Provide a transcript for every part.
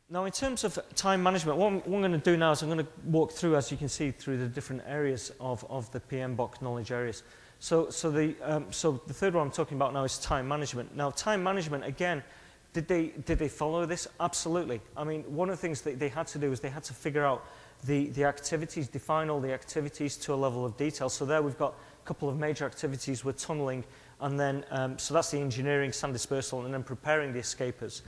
Now, in terms of time management, what I'm going to do now is I'm going to walk through, as you can see, through the different areas of the PMBOK knowledge areas. So the third one I'm talking about now is time management. Now, time management, again, did they follow this? Absolutely. I mean, one of the things that they had to do is they had to figure out the activities, define all the activities to a level of detail. So there we've got a couple of major activities with tunneling, and then, so that's the engineering, sand dispersal, and then preparing the escapers.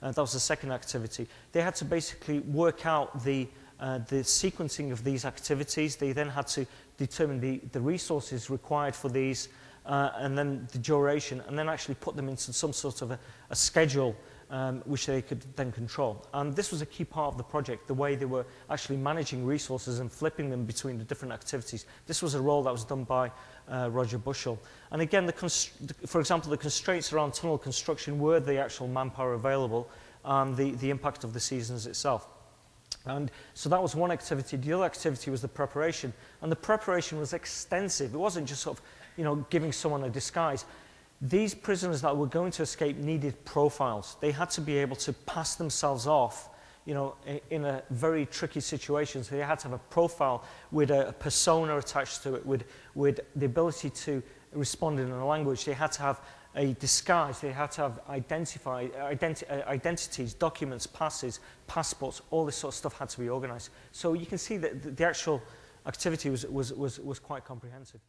That was the second activity. They had to basically work out the sequencing of these activities. They then had to determine the resources required for these, and then the duration, and then actually put them into some sort of a schedule which they could then control. And this was a key part of the project, the way they were actually managing resources and flipping them between the different activities. This was a role that was done by Roger Bushell. And again, for example, the constraints around tunnel construction were the actual manpower available and the impact of the seasons itself. And so that was one activity. The other activity was the preparation. And the preparation was extensive. It wasn't just sort of, you know, giving someone a disguise. These prisoners that were going to escape needed profiles. They had to be able to pass themselves off, you know, in a very tricky situation. So they had to have a profile with a persona attached to it, with the ability to respond in a language. They had to have a disguise. They had to have identities, documents, passes, passports. All this sort of stuff had to be organised. So you can see that the actual activity was quite comprehensive.